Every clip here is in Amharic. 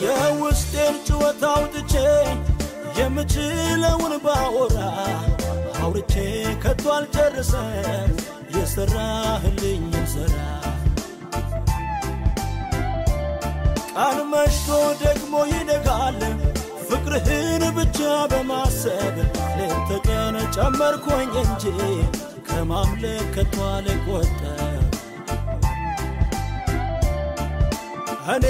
የውስጤን ጩኸት አውጥቼ የምችለውን ባወራ አውርቼ ከቶ አልጨርሰም የሰራህልኝን ሥራ ቀን መሽቶ ደግሞ ይነጋል ፍቅርህን ብቻ በማሰብ ሌት ተቀን ጨመርኩኝ እንጂ ከማምለክ ከቶ አልቆጠብ እኔ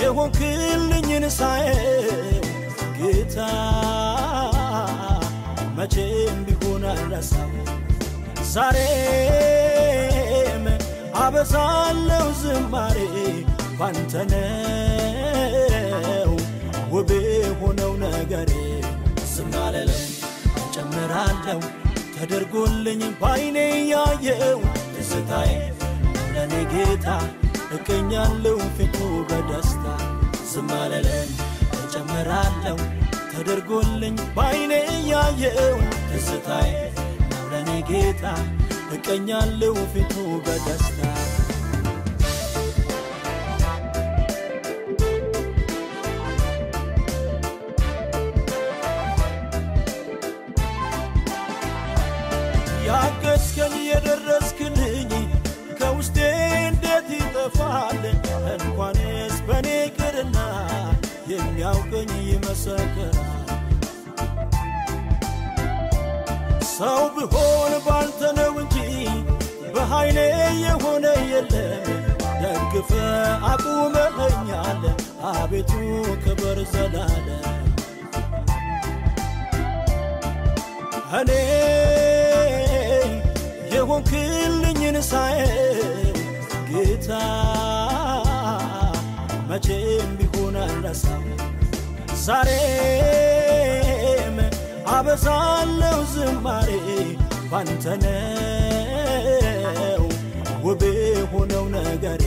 የሆንክልኝን ሳየው ጌታ መቼም ቢሆን አልረሳም ዛሬም አበዛለሁ ዝማሬ ባንተ ነው ውብ የሆነው ነገሬ ዝም አልልም እጨምራለሁ ተደርጎልኝ ባይኔ ያየው ትዝታዬ ለኔ ጌታ እገኛለሁ ፊቱ በደስታ ዝም አልልም እጨምራለሁ ተደርጎልኝ ባይኔ ያየው ትዝታዬ ለኔ ጌታ እገኛለሁ ፊቱ በደስታ ያገዝከኝ የደረስክልኝ ከውስጤ እንዴት ይጠፋል እንኳንስ በኔ ቅርና የሚያውቀኝ ይመሰክራል ሰው ቢሆን ባንተ ነው እንጂ በኃይሌ የሆነ የለም ደግፈ አቁመኸኛል አቤቱ ክብር ዘላለም እኔ የሆንክልኝን ሳየው ጌታ መቼም ቢሆን አልረሳም ዛሬም አበዛለሁ ዝማሬ ባንተ ነው ውብ የሆነው ነገሬ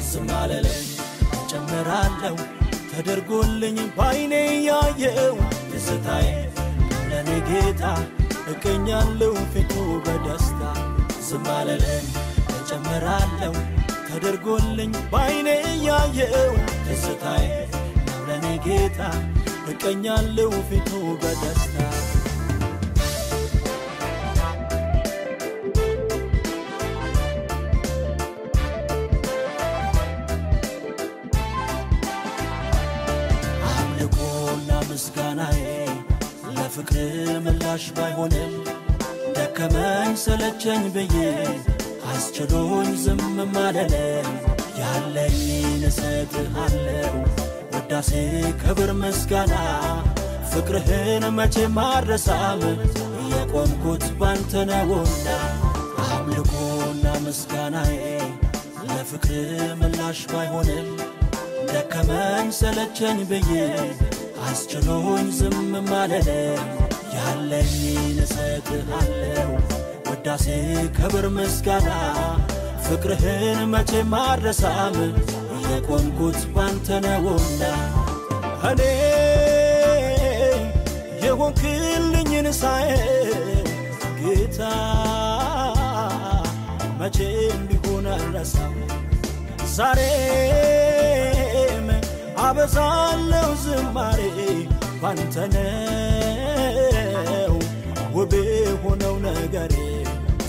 ዝም አልልም እጨምራለሁ ተደርጎልኝ ባይኔ ያየው ትዝታዬ ለኔ ጌታ እገኛለሁ ፊቱ በደስታ ዝም አልልም እጨምራለሁ ተደርጎልኝ ባይኔ ያየው ትዝታዬ ለኔ ጌታ እገኛለሁ ፊቱ በደስታ አምልኮና ምስጋናዬ ለፍቅር ምላሽ ባይሆንም ደከመኝ ሰለቸኝ ብዬ አስችሎኝ ዝም ማለለም ያለኝን እሰጥሃለሁ ውዳሴ ክብር ምስጋና ፍቅርህን መቼም አልረሳም የቆምኩት ባንተ ነውና አምልኮና ምስጋናዬ ለፍቅር ምላሽ ባይሆንም ደከመኝ ሰለቸኝ ብዬ አስችሎኝ ዝም ማለለም ያለኝን እሰጥሃለሁ ውዳሴ ክብር ምስጋና ፍቅርህን መቼም አልረሳም የቆምኩት ባንተ ነውና እኔ የሆንክልኝን ሳየው ጌታ መቼም ቢሆን አልረሳም ዛሬም አበዛለሁ ዝማሬ ባንተ ነው ውብ የሆነው ነገሬ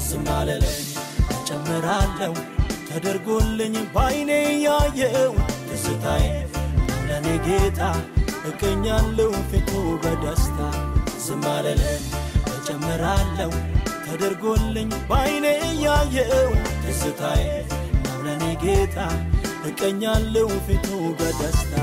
ዝም አልልም እጨምራለሁ ተደርጎልኝ ባይኔ ያየው ትዝታዬ ለኔ ጌታ እገኛለሁ ፊቱ በደስታ ዝም አልልም እጨምራለሁ ተደርጎልኝ ባይኔ ያየው ትዝታዬ ለኔ ጌታ እገኛለሁ ፊቱ በደስታ